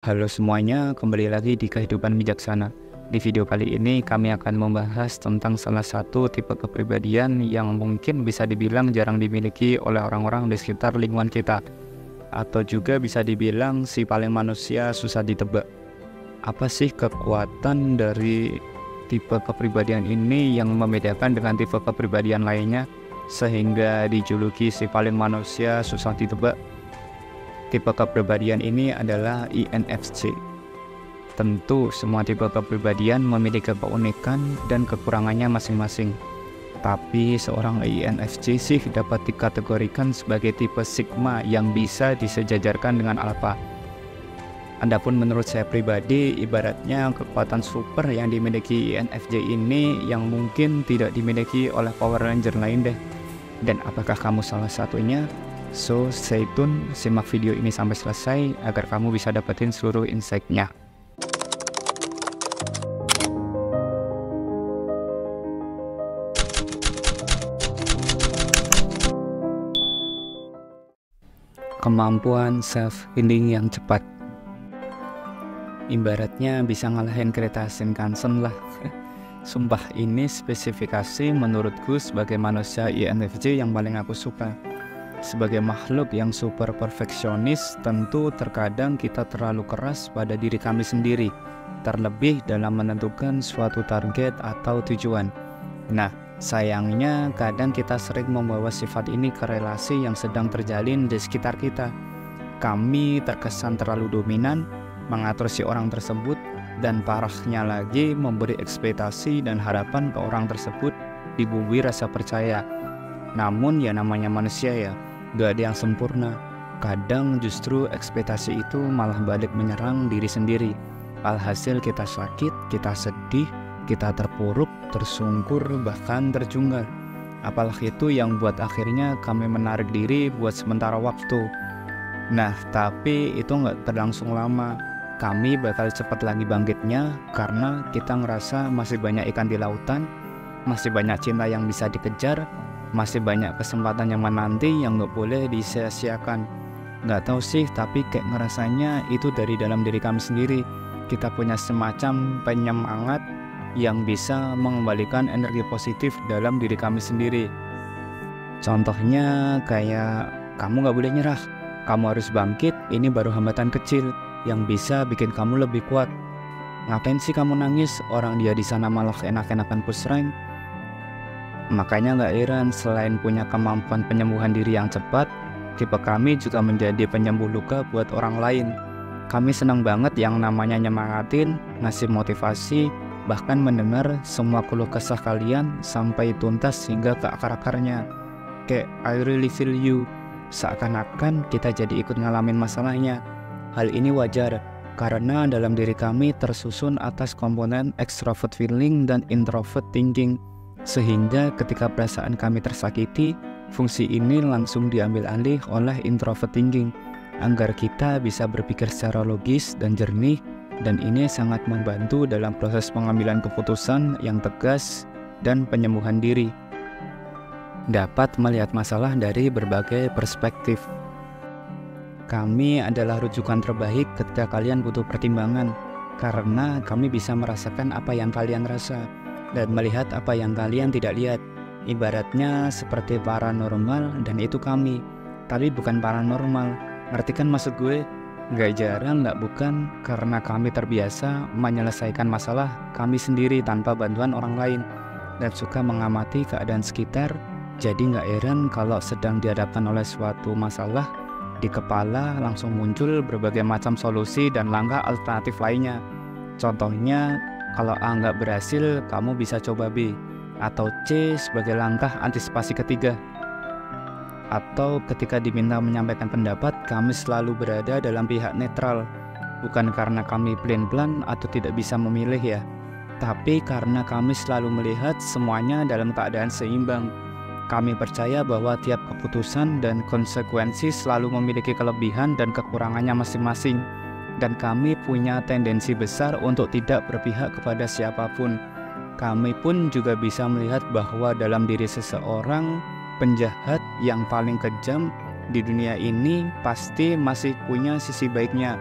Halo semuanya, kembali lagi di Kehidupan Bijaksana. Di video kali ini kami akan membahas tentang salah satu tipe kepribadian yang mungkin bisa dibilang jarang dimiliki oleh orang-orang di sekitar lingkungan kita. Atau juga bisa dibilang si paling manusia susah ditebak. Apa sih kekuatan dari tipe kepribadian ini yang membedakan dengan tipe kepribadian lainnya sehingga dijuluki si paling manusia susah ditebak? Tipe kepribadian ini adalah INFJ. Tentu semua tipe kepribadian memiliki keunikan dan kekurangannya masing-masing. Tapi seorang INFJ sih dapat dikategorikan sebagai tipe Sigma yang bisa disejajarkan dengan Alpha. Adapun menurut saya pribadi, ibaratnya kekuatan super yang dimiliki INFJ ini yang mungkin tidak dimiliki oleh Power Ranger lain deh. Dan apakah kamu salah satunya? So, stay tune, simak video ini sampai selesai agar kamu bisa dapetin seluruh insight-nya. Kemampuan self-healing yang cepat. Ibaratnya bisa ngalahin kereta Shinkansen lah. Sumpah, ini spesifikasi menurutku sebagai manusia INFJ yang paling aku suka. Sebagai makhluk yang super perfeksionis, tentu terkadang kita terlalu keras pada diri kami sendiri, terlebih dalam menentukan suatu target atau tujuan. Nah, sayangnya kadang kita sering membawa sifat ini ke relasi yang sedang terjalin di sekitar kita. Kami terkesan terlalu dominan, mengatur si orang tersebut, dan parahnya lagi memberi ekspektasi dan harapan ke orang tersebut dibumbui rasa percaya. Namun ya namanya manusia ya, gak ada yang sempurna. Kadang justru ekspektasi itu malah balik menyerang diri sendiri. Alhasil kita sakit, kita sedih, kita terpuruk, tersungkur, bahkan terjungkal. Apalagi itu yang buat akhirnya kami menarik diri buat sementara waktu. Nah, tapi itu gak berlangsung lama. Kami bakal cepat lagi bangkitnya karena kita ngerasa masih banyak ikan di lautan, masih banyak cinta yang bisa dikejar, masih banyak kesempatan yang menanti yang gak boleh disia-siakan. Gak tahu sih, tapi kayak ngerasanya itu dari dalam diri kami sendiri. Kita punya semacam penyemangat yang bisa mengembalikan energi positif dalam diri kami sendiri. Contohnya kayak kamu gak boleh nyerah, kamu harus bangkit, ini baru hambatan kecil yang bisa bikin kamu lebih kuat. Ngapain sih kamu nangis, orang dia di sana malah enak-enakan push rank? Makanya gak heran selain punya kemampuan penyembuhan diri yang cepat, tipe kami juga menjadi penyembuh luka buat orang lain. Kami senang banget yang namanya nyemangatin, ngasih motivasi, bahkan mendengar semua keluh kesah kalian sampai tuntas hingga ke akar-akarnya. Kayak I really feel you, seakan-akan kita jadi ikut ngalamin masalahnya. Hal ini wajar, karena dalam diri kami tersusun atas komponen extrovert feeling dan introvert thinking. Sehingga ketika perasaan kami tersakiti, fungsi ini langsung diambil alih oleh introvert thinking agar kita bisa berpikir secara logis dan jernih, dan ini sangat membantu dalam proses pengambilan keputusan yang tegas dan penyembuhan diri. Dapat melihat masalah dari berbagai perspektif. Kami adalah rujukan terbaik ketika kalian butuh pertimbangan, karena kami bisa merasakan apa yang kalian rasa dan melihat apa yang kalian tidak lihat. Ibaratnya seperti paranormal, dan itu kami, tapi bukan paranormal. Ngerti kan maksud gue? Gak jarang, gak bukan, karena kami terbiasa menyelesaikan masalah kami sendiri tanpa bantuan orang lain, dan suka mengamati keadaan sekitar. Jadi gak heran kalau sedang dihadapkan oleh suatu masalah, di kepala langsung muncul berbagai macam solusi dan langkah alternatif lainnya. Contohnya, kalau A nggak berhasil, kamu bisa coba B, atau C sebagai langkah antisipasi ketiga. Atau ketika diminta menyampaikan pendapat, kami selalu berada dalam pihak netral. Bukan karena kami plan-plan atau tidak bisa memilih ya, tapi karena kami selalu melihat semuanya dalam keadaan seimbang. Kami percaya bahwa tiap keputusan dan konsekuensi selalu memiliki kelebihan dan kekurangannya masing-masing. Dan kami punya tendensi besar untuk tidak berpihak kepada siapapun. Kami pun juga bisa melihat bahwa dalam diri seseorang, penjahat yang paling kejam di dunia ini pasti masih punya sisi baiknya.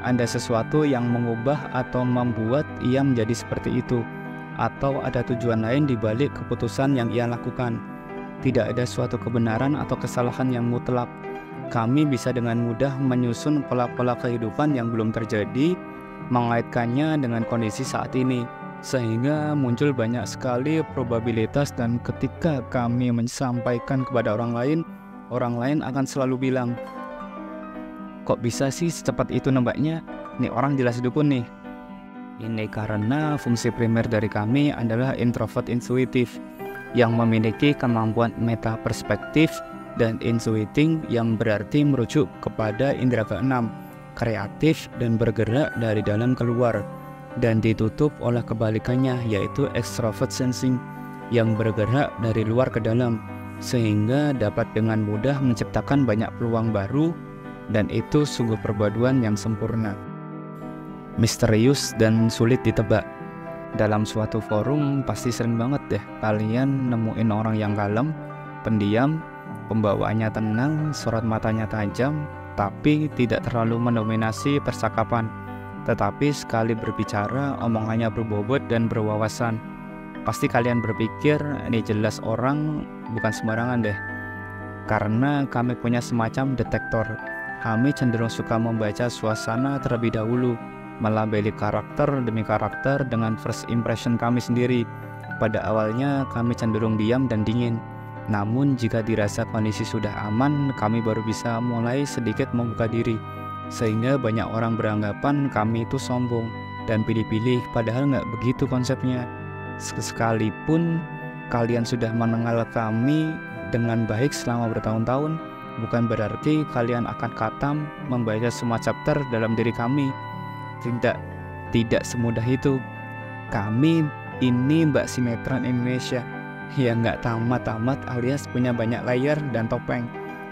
ada sesuatu yang mengubah atau membuat ia menjadi seperti itu, atau ada tujuan lain di balik keputusan yang ia lakukan. Tidak ada suatu kebenaran atau kesalahan yang mutlak. Kami bisa dengan mudah menyusun pola-pola kehidupan yang belum terjadi, mengaitkannya dengan kondisi saat ini, sehingga muncul banyak sekali probabilitas, dan ketika kami menyampaikan kepada orang lain akan selalu bilang, "Kok bisa sih secepat itu nembaknya? Nih orang jelas dukun nih." Ini karena fungsi primer dari kami adalah introvert intuitif yang memiliki kemampuan meta perspektif dan intuiting, yang berarti merujuk kepada indera keenam, kreatif dan bergerak dari dalam keluar, dan ditutup oleh kebalikannya yaitu extrovert sensing yang bergerak dari luar ke dalam, sehingga dapat dengan mudah menciptakan banyak peluang baru, dan itu sungguh perpaduan yang sempurna. Misterius dan sulit ditebak. Dalam suatu forum pasti sering banget deh kalian nemuin orang yang kalem, pendiam, pembawaannya tenang, sorot matanya tajam, tapi tidak terlalu mendominasi percakapan. Tetapi sekali berbicara, omongannya berbobot dan berwawasan. Pasti kalian berpikir, ini jelas orang bukan sembarangan deh. Karena kami punya semacam detektor. Kami cenderung suka membaca suasana terlebih dahulu, melabeli karakter demi karakter dengan first impression kami sendiri. Pada awalnya kami cenderung diam dan dingin. Namun jika dirasa kondisi sudah aman, kami baru bisa mulai sedikit membuka diri. Sehingga banyak orang beranggapan kami itu sombong dan pilih-pilih, padahal nggak begitu konsepnya. Sekalipun kalian sudah mengenal kami dengan baik selama bertahun-tahun, bukan berarti kalian akan katam membaca semua chapter dalam diri kami. Tidak semudah itu. Kami ini Mbak Sinetron Indonesia yang nggak tamat-tamat, alias punya banyak layer dan topeng.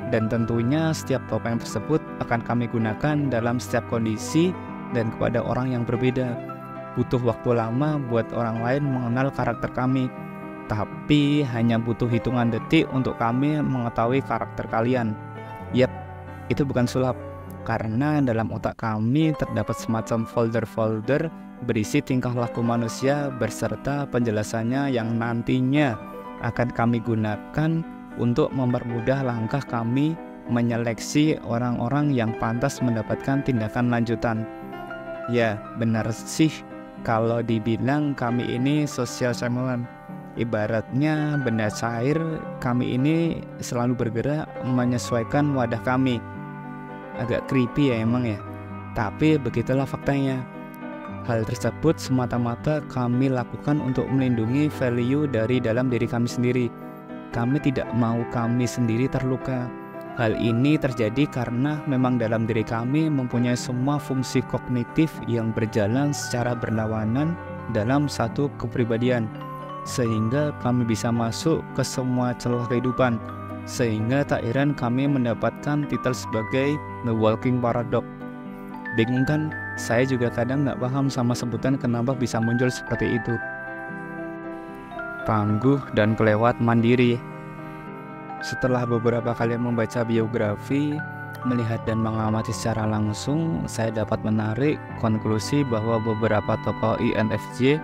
Dan tentunya setiap topeng tersebut akan kami gunakan dalam setiap kondisi dan kepada orang yang berbeda. Butuh waktu lama buat orang lain mengenal karakter kami, tapi hanya butuh hitungan detik untuk kami mengetahui karakter kalian. Yap, itu bukan sulap, karena dalam otak kami terdapat semacam folder-folder berisi tingkah laku manusia beserta penjelasannya yang nantinya akan kami gunakan untuk mempermudah langkah kami menyeleksi orang-orang yang pantas mendapatkan tindakan lanjutan. Ya, benar sih kalau dibilang kami ini social chameleon. Ibaratnya benda cair, kami ini selalu bergerak menyesuaikan wadah kami. Agak creepy ya emang ya, tapi begitulah faktanya. Hal tersebut semata-mata kami lakukan untuk melindungi value dari dalam diri kami sendiri. Kami tidak mau kami sendiri terluka. Hal ini terjadi karena memang dalam diri kami mempunyai semua fungsi kognitif yang berjalan secara berlawanan dalam satu kepribadian, sehingga kami bisa masuk ke semua celah kehidupan. Sehingga tak heran kami mendapatkan titel sebagai The Walking Paradox. Bingung kan? Saya juga kadang nggak paham sama sebutan kenapa bisa muncul seperti itu. Tangguh dan kelewat mandiri. Setelah beberapa kali membaca biografi, melihat dan mengamati secara langsung, saya dapat menarik konklusi bahwa beberapa tokoh INFJ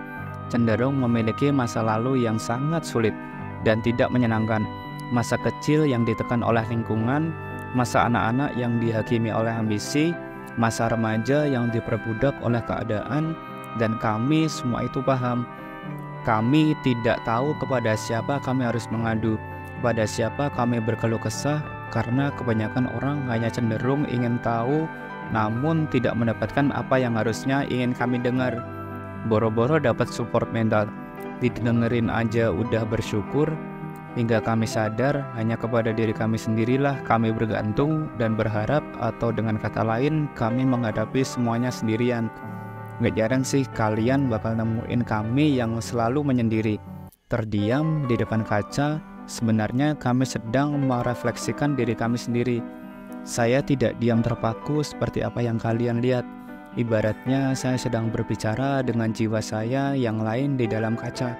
cenderung memiliki masa lalu yang sangat sulit dan tidak menyenangkan. Masa kecil yang ditekan oleh lingkungan, masa anak-anak yang dihakimi oleh ambisi, masa remaja yang diperbudak oleh keadaan, dan kami semua itu paham. Kami tidak tahu kepada siapa kami harus mengadu, kepada siapa kami berkeluh kesah, karena kebanyakan orang hanya cenderung ingin tahu, namun tidak mendapatkan apa yang harusnya ingin kami dengar. Boro-boro dapat support mental, didengerin aja udah bersyukur, hingga kami sadar hanya kepada diri kami sendirilah kami bergantung dan berharap, atau dengan kata lain kami menghadapi semuanya sendirian. Gak jarang sih kalian bakal nemuin kami yang selalu menyendiri, terdiam di depan kaca. Sebenarnya kami sedang merefleksikan diri kami sendiri. Saya tidak diam terpaku seperti apa yang kalian lihat. Ibaratnya saya sedang berbicara dengan jiwa saya yang lain di dalam kaca.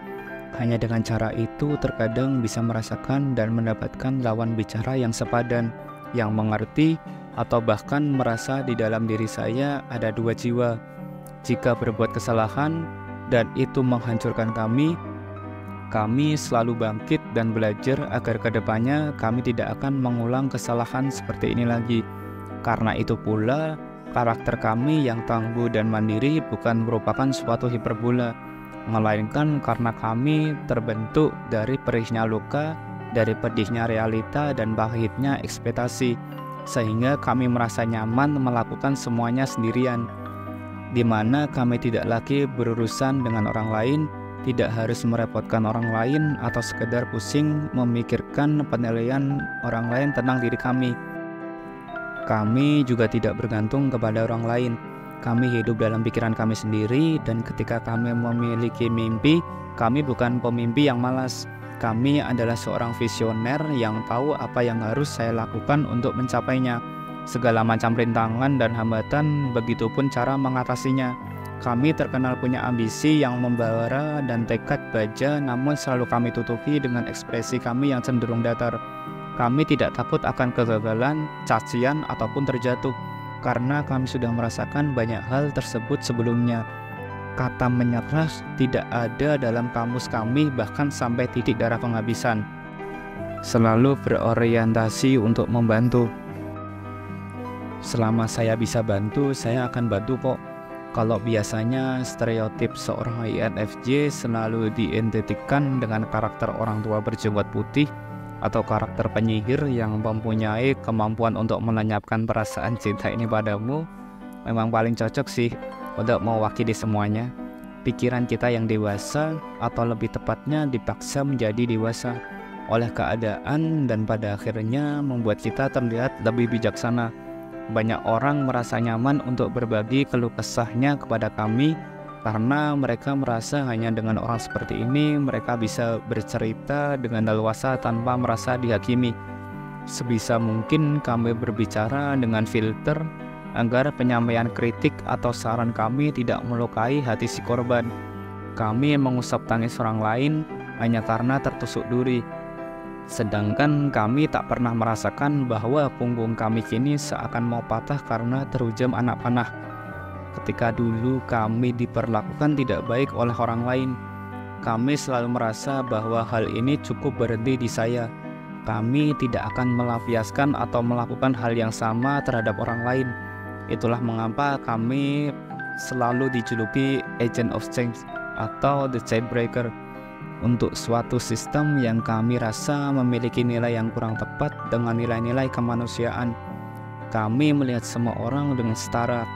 Hanya dengan cara itu terkadang bisa merasakan dan mendapatkan lawan bicara yang sepadan, yang mengerti atau bahkan merasa di dalam diri saya ada dua jiwa. Jika berbuat kesalahan dan itu menghancurkan kami selalu bangkit dan belajar agar kedepannya kami tidak akan mengulang kesalahan seperti ini lagi. Karena itu pula, karakter kami yang tangguh dan mandiri bukan merupakan suatu hiperbola, melainkan karena kami terbentuk dari perihnya luka, dari pedihnya realita dan pahitnya ekspektasi, sehingga kami merasa nyaman melakukan semuanya sendirian, di mana kami tidak lagi berurusan dengan orang lain, tidak harus merepotkan orang lain atau sekedar pusing memikirkan penilaian orang lain tentang diri kami. Kami juga tidak bergantung kepada orang lain. Kami hidup dalam pikiran kami sendiri, dan ketika kami memiliki mimpi, kami bukan pemimpi yang malas. Kami adalah seorang visioner yang tahu apa yang harus saya lakukan untuk mencapainya. Segala macam rintangan dan hambatan, begitupun cara mengatasinya. Kami terkenal punya ambisi yang membara dan tekad baja, namun selalu kami tutupi dengan ekspresi kami yang cenderung datar. Kami tidak takut akan kegagalan, cacian, ataupun terjatuh, karena kami sudah merasakan banyak hal tersebut sebelumnya. Kata menyerah tidak ada dalam kamus kami, bahkan sampai titik darah penghabisan. Selalu berorientasi untuk membantu. Selama saya bisa bantu, saya akan bantu kok. Kalau biasanya stereotip seorang INFJ selalu diidentikan dengan karakter orang tua berjenggot putih atau karakter penyihir yang mempunyai kemampuan untuk melenyapkan perasaan cinta ini padamu, memang paling cocok sih untuk mewakili semuanya. Pikiran kita yang dewasa, atau lebih tepatnya dipaksa menjadi dewasa oleh keadaan, dan pada akhirnya membuat kita terlihat lebih bijaksana. Banyak orang merasa nyaman untuk berbagi keluh kesahnya kepada kami karena mereka merasa hanya dengan orang seperti ini mereka bisa bercerita dengan leluasa tanpa merasa dihakimi. Sebisa mungkin kami berbicara dengan filter agar penyampaian kritik atau saran kami tidak melukai hati si korban. Kami mengusap tangis orang lain hanya karena tertusuk duri. Sedangkan kami tak pernah merasakan bahwa punggung kami kini seakan mau patah karena terhujam anak panah. Ketika dulu kami diperlakukan tidak baik oleh orang lain, kami selalu merasa bahwa hal ini cukup berhenti di saya. Kami tidak akan melampiaskan atau melakukan hal yang sama terhadap orang lain. Itulah mengapa kami selalu dijuluki agent of change atau the chain breaker. Untuk suatu sistem yang kami rasa memiliki nilai yang kurang tepat dengan nilai-nilai kemanusiaan. Kami melihat semua orang dengan setara.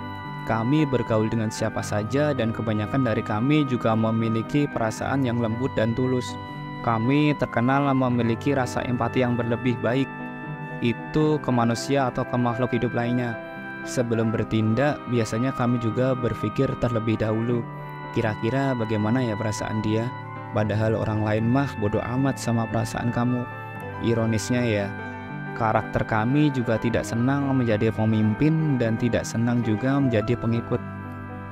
Kami bergaul dengan siapa saja, dan kebanyakan dari kami juga memiliki perasaan yang lembut dan tulus. Kami terkenal memiliki rasa empati yang berlebih baik. Itu ke manusia atau ke makhluk hidup lainnya. Sebelum bertindak, biasanya kami juga berpikir terlebih dahulu, kira-kira bagaimana ya perasaan dia? Padahal orang lain mah bodoh amat sama perasaan kamu. Ironisnya ya, karakter kami juga tidak senang menjadi pemimpin dan tidak senang juga menjadi pengikut.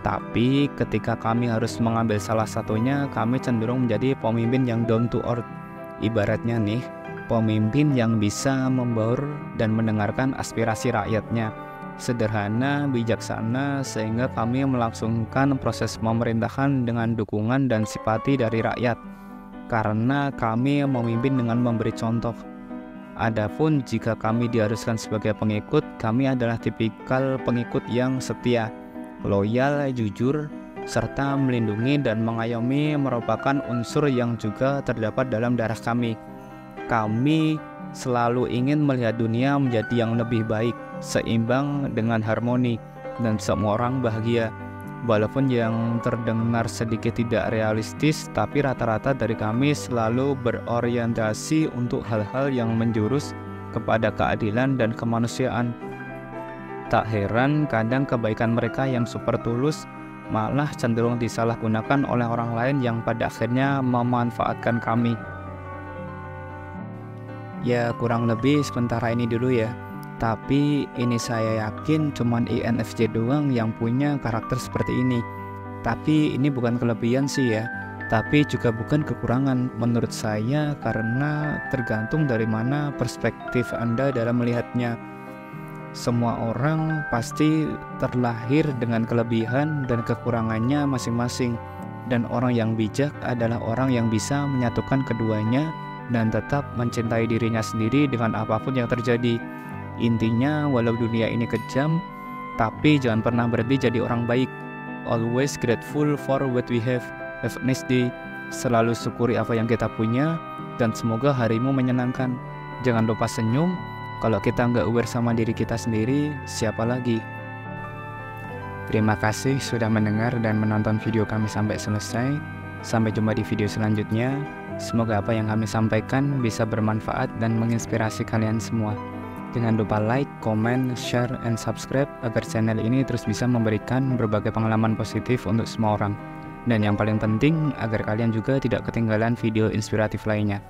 Tapi ketika kami harus mengambil salah satunya, kami cenderung menjadi pemimpin yang down to earth. Ibaratnya nih, pemimpin yang bisa membaur dan mendengarkan aspirasi rakyatnya. Sederhana, bijaksana, sehingga kami melangsungkan proses pemerintahan dengan dukungan dan simpati dari rakyat, karena kami memimpin dengan memberi contoh. Adapun jika kami diharuskan sebagai pengikut, kami adalah tipikal pengikut yang setia, loyal, jujur, serta melindungi dan mengayomi merupakan unsur yang juga terdapat dalam darah kami. Kami selalu ingin melihat dunia menjadi yang lebih baik, seimbang dengan harmoni, dan semua orang bahagia. Walaupun yang terdengar sedikit tidak realistis, tapi rata-rata dari kami selalu berorientasi untuk hal-hal yang menjurus kepada keadilan dan kemanusiaan. Tak heran kadang kebaikan mereka yang super tulus malah cenderung disalahgunakan oleh orang lain yang pada akhirnya memanfaatkan kami. Ya, kurang lebih sementara ini dulu ya. Tapi ini saya yakin cuman INFJ doang yang punya karakter seperti ini. Tapi ini bukan kelebihan sih ya, tapi juga bukan kekurangan menurut saya, karena tergantung dari mana perspektif Anda dalam melihatnya. Semua orang pasti terlahir dengan kelebihan dan kekurangannya masing-masing. Dan orang yang bijak adalah orang yang bisa menyatukan keduanya dan tetap mencintai dirinya sendiri dengan apapun yang terjadi. Intinya, walau dunia ini kejam, tapi jangan pernah berhenti jadi orang baik. Always grateful for what we have. Have a nice day. Selalu syukuri apa yang kita punya, dan semoga harimu menyenangkan. Jangan lupa senyum. Kalau kita nggak aware sama diri kita sendiri, siapa lagi? Terima kasih sudah mendengar dan menonton video kami sampai selesai. Sampai jumpa di video selanjutnya. Semoga apa yang kami sampaikan bisa bermanfaat dan menginspirasi kalian semua. Jangan lupa like, comment, share, and subscribe agar channel ini terus bisa memberikan berbagai pengalaman positif untuk semua orang. Dan yang paling penting, agar kalian juga tidak ketinggalan video inspiratif lainnya.